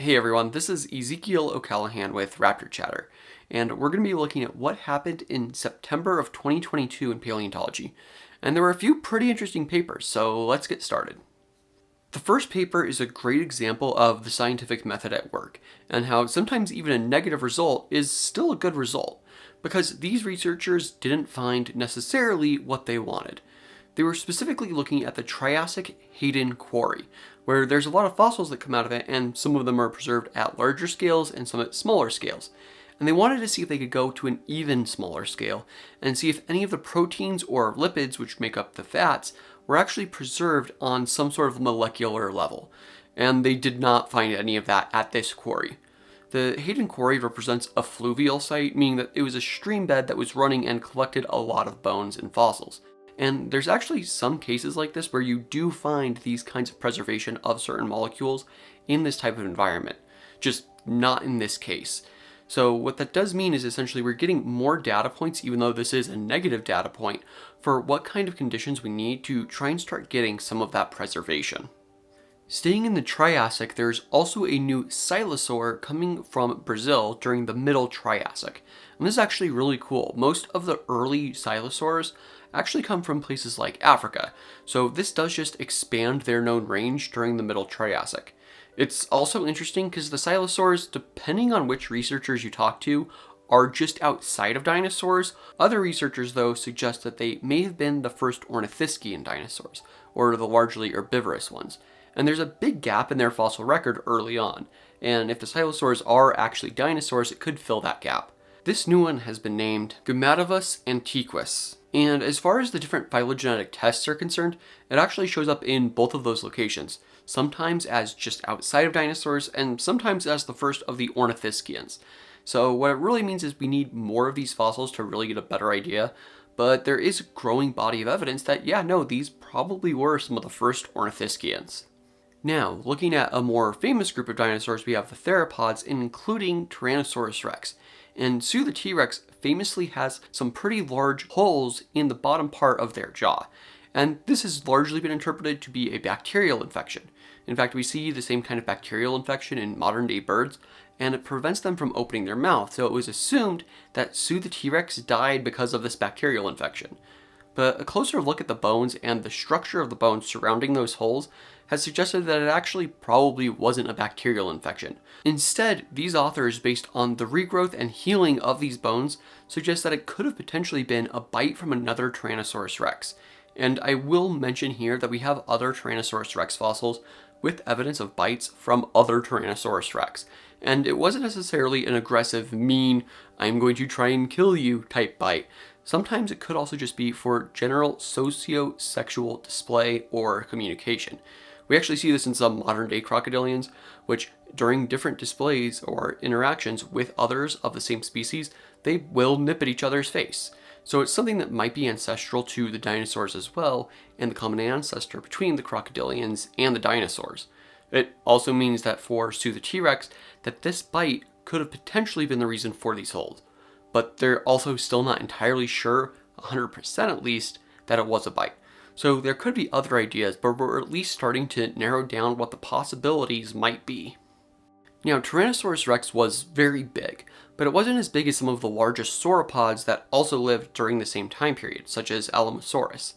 Hey everyone, this is Ezekiel O'Callahan with Raptor Chatter, and we're going to be looking at what happened in September of 2022 in paleontology. And there were a few pretty interesting papers, so let's get started. The first paper is a great example of the scientific method at work, and how sometimes even a negative result is still a good result, because these researchers didn't find necessarily what they wanted. They were specifically looking at the Triassic Hayden Quarry, where there's a lot of fossils that come out of it, and some of them are preserved at larger scales and some at smaller scales. And they wanted to see if they could go to an even smaller scale and see if any of the proteins or lipids which make up the fats were actually preserved on some sort of molecular level. And they did not find any of that at this quarry. The Hayden Quarry represents a fluvial site, meaning that it was a stream bed that was running and collected a lot of bones and fossils. And there's actually some cases like this where you do find these kinds of preservation of certain molecules in this type of environment, just not in this case. So what that does mean is essentially we're getting more data points, even though this is a negative data point, for what kind of conditions we need to try and start getting some of that preservation. Staying in the Triassic, there's also a new silesaurid coming from Brazil during the Middle Triassic. And this is actually really cool. Most of the early silesaurs actually come from places like Africa, so this does just expand their known range during the Middle Triassic. It's also interesting because the silesaurs, depending on which researchers you talk to, are just outside of dinosaurs. Other researchers, though, suggest that they may have been the first ornithischian dinosaurs, or the largely herbivorous ones. And there's a big gap in their fossil record early on, and if the silesaurs are actually dinosaurs, it could fill that gap. This new one has been named Gamatavus antiquus. And as far as the different phylogenetic tests are concerned, it actually shows up in both of those locations, sometimes as just outside of dinosaurs and sometimes as the first of the ornithischians. So what it really means is we need more of these fossils to really get a better idea, but there is a growing body of evidence that, these probably were some of the first ornithischians. Now, looking at a more famous group of dinosaurs, we have the theropods, including Tyrannosaurus rex. And Sue the T-Rex famously has some pretty large holes in the bottom part of their jaw. And this has largely been interpreted to be a bacterial infection. In fact, we see the same kind of bacterial infection in modern day birds, and it prevents them from opening their mouth, so it was assumed that Sue the T-Rex died because of this bacterial infection. But a closer look at the bones and the structure of the bones surrounding those holes has suggested that it actually probably wasn't a bacterial infection. Instead, these authors, based on the regrowth and healing of these bones, suggest that it could have potentially been a bite from another Tyrannosaurus rex. And I will mention here that we have other Tyrannosaurus rex fossils with evidence of bites from other Tyrannosaurus rex. And it wasn't necessarily an aggressive, mean, I'm going to try and kill you type bite. Sometimes it could also just be for general socio-sexual display or communication. We actually see this in some modern day crocodilians, which during different displays or interactions with others of the same species, they will nip at each other's face. So it's something that might be ancestral to the dinosaurs as well, and the common ancestor between the crocodilians and the dinosaurs. It also means that for Sue the T-Rex, that this bite could have potentially been the reason for these holes. But they're also still not entirely sure, 100% at least, that it was a bite. So there could be other ideas, but we're at least starting to narrow down what the possibilities might be. Now, Tyrannosaurus rex was very big, but it wasn't as big as some of the largest sauropods that also lived during the same time period, such as Alamosaurus.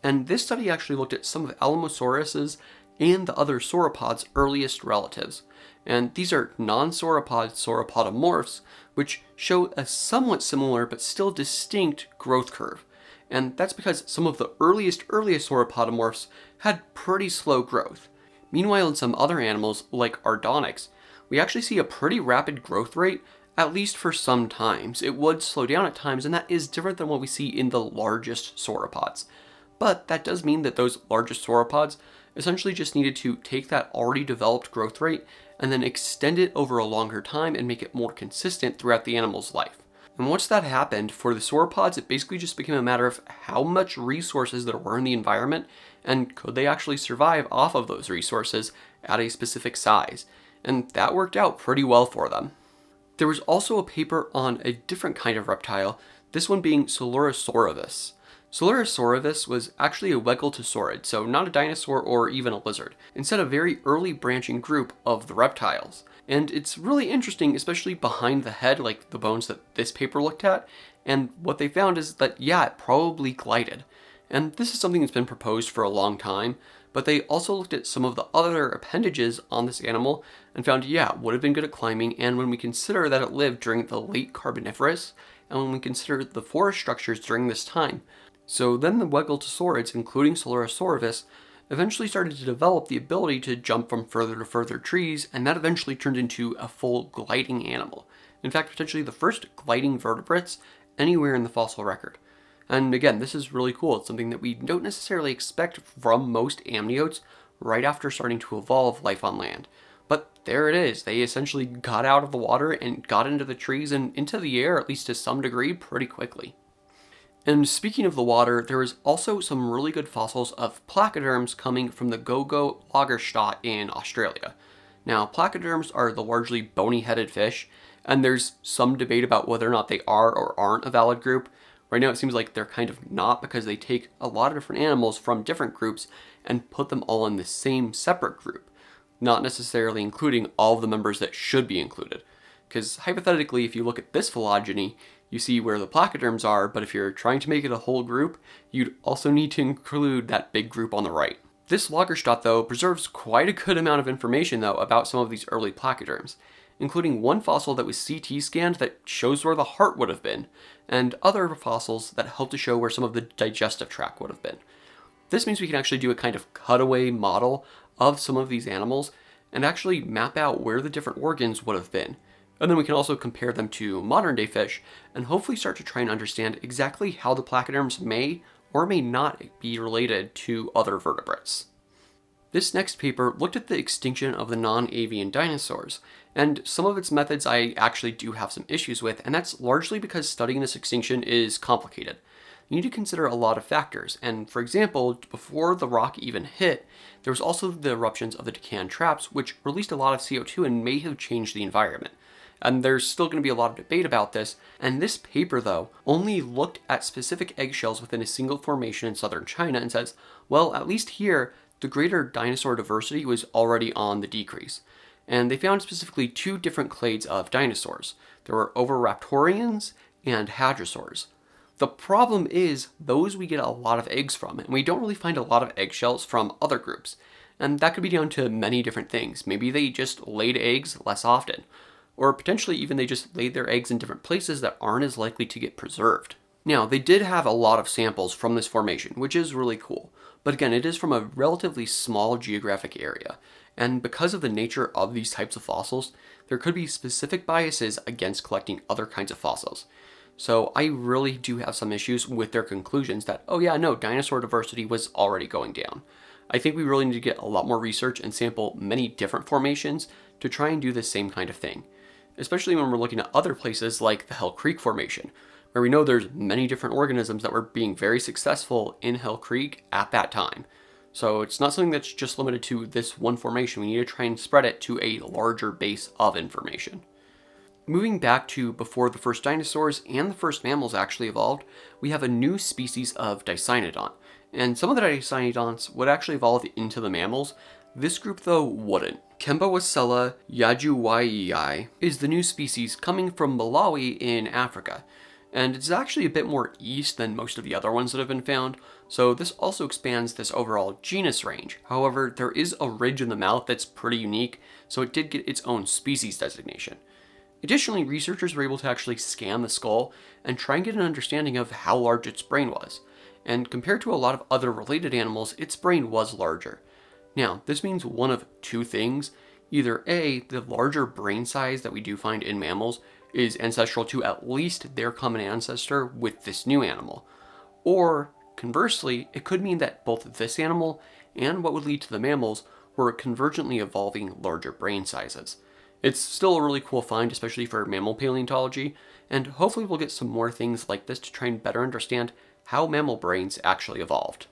And this study actually looked at some of Alamosaurus's and the other sauropods' earliest relatives. And these are non-sauropod sauropodomorphs, which show a somewhat similar but still distinct growth curve. And that's because some of the earliest sauropodomorphs had pretty slow growth. Meanwhile, in some other animals, like Ardonyx, we actually see a pretty rapid growth rate, at least for some times. It would slow down at times, and that is different than what we see in the largest sauropods. But that does mean that those largest sauropods essentially just needed to take that already developed growth rate and then extend it over a longer time and make it more consistent throughout the animal's life. And once that happened, for the sauropods, it basically just became a matter of how much resources there were in the environment, and could they actually survive off of those resources at a specific size. And that worked out pretty well for them. There was also a paper on a different kind of reptile, this one being Coelurosauravus. Coelurosauravus was actually a gigantisaurid, so not a dinosaur or even a lizard, instead a very early branching group of the reptiles. And it's really interesting, especially behind the head, like the bones that this paper looked at, and what they found is that, yeah, it probably glided. And this is something that's been proposed for a long time, but they also looked at some of the other appendages on this animal and found, yeah, it would have been good at climbing, and when we consider that it lived during the late Carboniferous, and when we consider the forest structures during this time, so then the gigantosaurids, including Coelurosauravus, eventually started to develop the ability to jump from further to further trees, and that eventually turned into a full gliding animal. In fact, potentially the first gliding vertebrates anywhere in the fossil record. And again, this is really cool. It's something that we don't necessarily expect from most amniotes right after starting to evolve life on land. But there it is. They essentially got out of the water and got into the trees and into the air, at least to some degree, pretty quickly. And speaking of the water, there is also some really good fossils of placoderms coming from the Gogo lagerstätte in Australia. Now, placoderms are the largely bony-headed fish, and there's some debate about whether or not they are or aren't a valid group. Right now it seems like they're kind of not, because they take a lot of different animals from different groups and put them all in the same separate group, not necessarily including all of the members that should be included. Because hypothetically, if you look at this phylogeny, you see where the placoderms are, but if you're trying to make it a whole group, you'd also need to include that big group on the right. This lagerstätte, though, preserves quite a good amount of information, though, about some of these early placoderms, including one fossil that was CT scanned that shows where the heart would have been, and other fossils that help to show where some of the digestive tract would have been. This means we can actually do a kind of cutaway model of some of these animals and actually map out where the different organs would have been. And then we can also compare them to modern day fish and hopefully start to try and understand exactly how the placoderms may or may not be related to other vertebrates. This next paper looked at the extinction of the non-avian dinosaurs, and some of its methods I actually do have some issues with, and that's largely because studying this extinction is complicated. You need to consider a lot of factors, and for example, before the rock even hit, there was also the eruptions of the Deccan traps, which released a lot of CO2 and may have changed the environment. And there's still going to be a lot of debate about this, and this paper, though, only looked at specific eggshells within a single formation in southern China and says, well, at least here, the greater dinosaur diversity was already on the decrease. And they found specifically two different clades of dinosaurs. There were oviraptorians and hadrosaurs. The problem is, those we get a lot of eggs from, and we don't really find a lot of eggshells from other groups. And that could be down to many different things. Maybe they just laid eggs less often. Or potentially even they just laid their eggs in different places that aren't as likely to get preserved. Now, they did have a lot of samples from this formation, which is really cool. But again, it is from a relatively small geographic area. And because of the nature of these types of fossils, there could be specific biases against collecting other kinds of fossils. So I really do have some issues with their conclusions that, oh yeah, no, dinosaur diversity was already going down. I think we really need to get a lot more research and sample many different formations to try and do the same kind of thing. Especially when we're looking at other places like the Hell Creek Formation, where we know there's many different organisms that were being very successful in Hell Creek at that time. So it's not something that's just limited to this one formation. We need to try and spread it to a larger base of information. Moving back to before the first dinosaurs and the first mammals actually evolved, we have a new species of Dicynodont. And some of the Dicynodonts would actually evolve into the mammals. This group, though, wouldn't. Kembawacela yajuwayeyi is the new species coming from Malawi in Africa, and it's actually a bit more east than most of the other ones that have been found, so this also expands this overall genus range. However, there is a ridge in the mouth that's pretty unique, so it did get its own species designation. Additionally, researchers were able to actually scan the skull and try and get an understanding of how large its brain was, and compared to a lot of other related animals, its brain was larger. Now, this means one of two things. Either A, the larger brain size that we do find in mammals is ancestral to at least their common ancestor with this new animal. Or, conversely, it could mean that both this animal and what would lead to the mammals were convergently evolving larger brain sizes. It's still a really cool find, especially for mammal paleontology, and hopefully we'll get some more things like this to try and better understand how mammal brains actually evolved.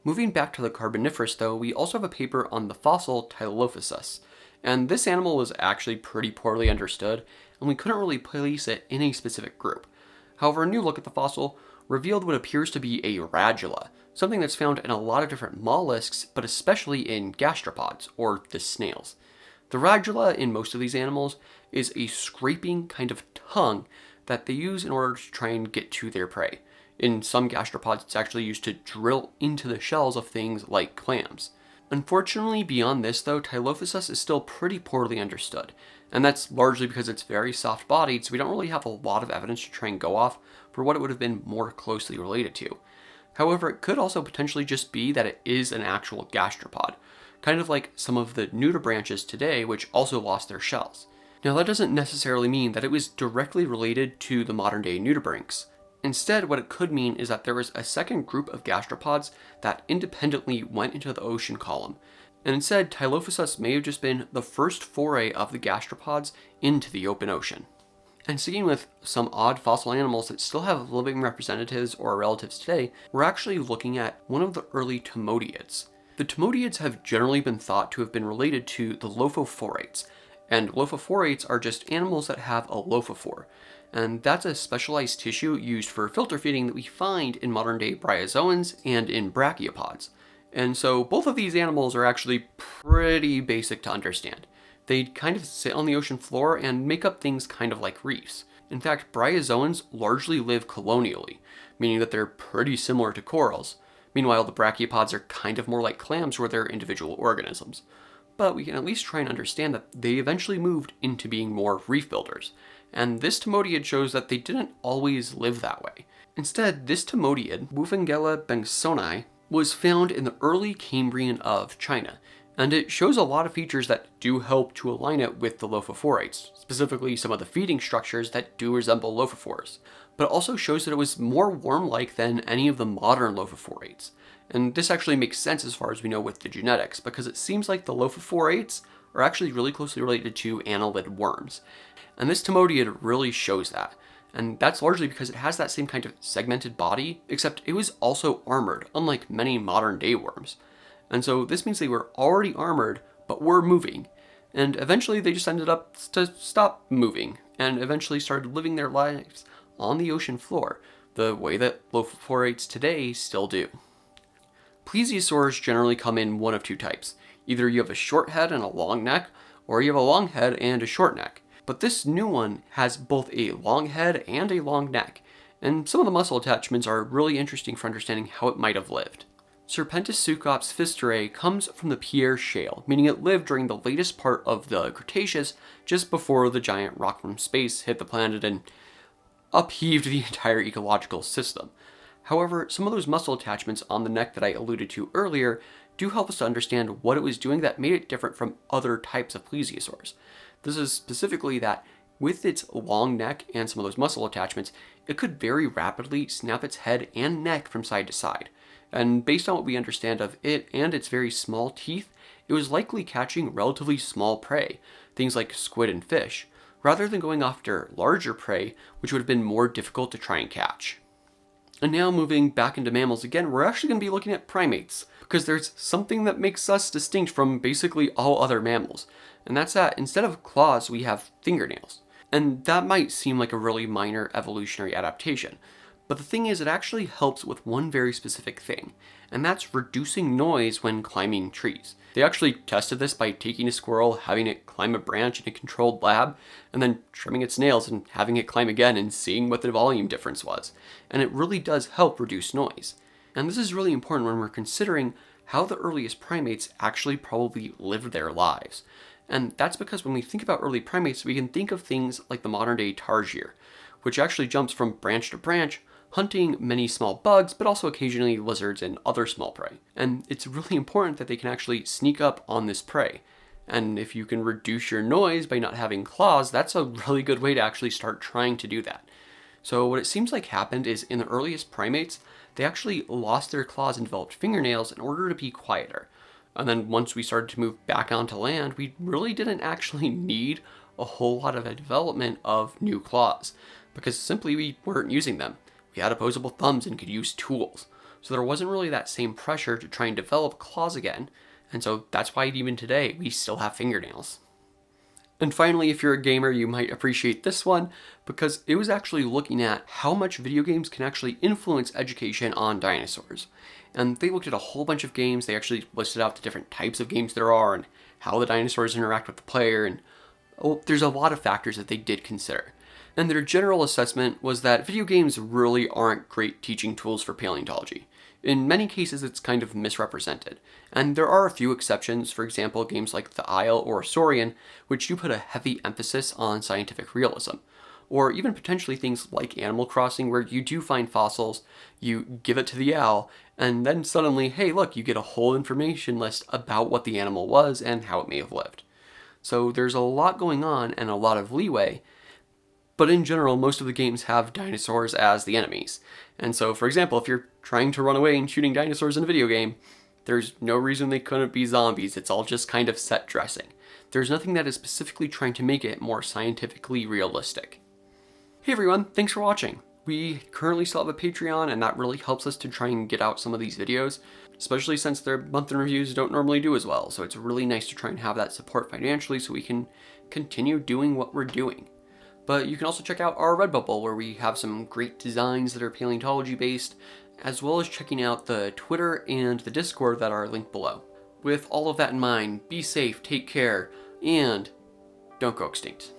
Moving back to the Carboniferous, though, we also have a paper on the fossil Typhloesus, and this animal was actually pretty poorly understood, and we couldn't really place it in a specific group. However, a new look at the fossil revealed what appears to be a radula, something that's found in a lot of different mollusks, but especially in gastropods, or the snails. The radula in most of these animals is a scraping kind of tongue that they use in order to try and get to their prey. In some gastropods, it's actually used to drill into the shells of things like clams. Unfortunately, beyond this though, Typhloesus is still pretty poorly understood, and that's largely because it's very soft-bodied, so we don't really have a lot of evidence to try and go off for what it would have been more closely related to. However, it could also potentially just be that it is an actual gastropod, kind of like some of the nudibranches today, which also lost their shells. Now, that doesn't necessarily mean that it was directly related to the modern-day nudibranchs. Instead, what it could mean is that there was a second group of gastropods that independently went into the ocean column, and instead, Typhloesus may have just been the first foray of the gastropods into the open ocean. And sticking with some odd fossil animals that still have living representatives or relatives today, we're actually looking at one of the early Timoteids. The Timoteids have generally been thought to have been related to the lophophorates, and lophophorates are just animals that have a lophophore, and that's a specialized tissue used for filter feeding that we find in modern-day bryozoans and in brachiopods. And so both of these animals are actually pretty basic to understand. They kind of sit on the ocean floor and make up things kind of like reefs. In fact, bryozoans largely live colonially, meaning that they're pretty similar to corals. Meanwhile, the brachiopods are kind of more like clams where they're individual organisms. But we can at least try and understand that they eventually moved into being more reef builders. And this Timoteiid shows that they didn't always live that way. Instead, this Timoteiid, Bougainvillea bensoni, was found in the early Cambrian of China, and it shows a lot of features that do help to align it with the lophophorates, specifically some of the feeding structures that do resemble lophophores, but it also shows that it was more worm-like than any of the modern lophophorates. And this actually makes sense as far as we know with the genetics, because it seems like the lophophorates are actually really closely related to annelid worms. And this Timoteiid really shows that. And that's largely because it has that same kind of segmented body, except it was also armored, unlike many modern day worms. And so this means they were already armored, but were moving. And eventually they just ended up to stop moving, and eventually started living their lives on the ocean floor, the way that lophophorates today still do. Plesiosaurs generally come in one of two types. Either you have a short head and a long neck, or you have a long head and a short neck. But this new one has both a long head and a long neck, and some of the muscle attachments are really interesting for understanding how it might have lived. Serpentosuchops fisterae comes from the Pierre Shale, meaning it lived during the latest part of the Cretaceous, just before the giant rock from space hit the planet and upheaved the entire ecological system. However, some of those muscle attachments on the neck that I alluded to earlier do help us to understand what it was doing that made it different from other types of plesiosaurs. This is specifically that with its long neck and some of those muscle attachments, it could very rapidly snap its head and neck from side to side. And based on what we understand of it and its very small teeth, it was likely catching relatively small prey, things like squid and fish, rather than going after larger prey, which would have been more difficult to try and catch. And now moving back into mammals again, we're actually going to be looking at primates, because there's something that makes us distinct from basically all other mammals, and that's that instead of claws, we have fingernails. And that might seem like a really minor evolutionary adaptation, but the thing is, it actually helps with one very specific thing, and that's reducing noise when climbing trees. They actually tested this by taking a squirrel, having it climb a branch in a controlled lab, and then trimming its nails and having it climb again and seeing what the volume difference was. And it really does help reduce noise. And this is really important when we're considering how the earliest primates actually probably lived their lives. And that's because when we think about early primates, we can think of things like the modern day tarsier, which actually jumps from branch to branch, hunting many small bugs, but also occasionally lizards and other small prey. And it's really important that they can actually sneak up on this prey. And if you can reduce your noise by not having claws, that's a really good way to actually start trying to do that. So what it seems like happened is in the earliest primates, they actually lost their claws and developed fingernails in order to be quieter. And then once we started to move back onto land, we really didn't actually need a whole lot of a development of new claws, because simply we weren't using them. We had opposable thumbs and could use tools. So there wasn't really that same pressure to try and develop claws again. And so that's why even today we still have fingernails. And finally, if you're a gamer, you might appreciate this one because it was actually looking at how much video games can actually influence education on dinosaurs. And they looked at a whole bunch of games. They actually listed out the different types of games there are and how the dinosaurs interact with the player. And there's a lot of factors that they did consider. And their general assessment was that video games really aren't great teaching tools for paleontology. In many cases, it's kind of misrepresented. And there are a few exceptions, for example, games like The Isle or Saurian, which do put a heavy emphasis on scientific realism. Or even potentially things like Animal Crossing, where you do find fossils, you give it to the owl, and then suddenly, hey look, you get a whole information list about what the animal was and how it may have lived. So there's a lot going on and a lot of leeway, but in general, most of the games have dinosaurs as the enemies. And so, for example, if you're trying to run away and shooting dinosaurs in a video game, there's no reason they couldn't be zombies. It's all just kind of set dressing. There's nothing that is specifically trying to make it more scientifically realistic. Hey everyone, thanks for watching. We currently still have a Patreon, and that really helps us to try and get out some of these videos, especially since their monthly reviews don't normally do as well. So it's really nice to try and have that support financially so we can continue doing what we're doing. But you can also check out our Redbubble, where we have some great designs that are paleontology based, as well as checking out the Twitter and the Discord that are linked below. With all of that in mind, be safe, take care, and don't go extinct.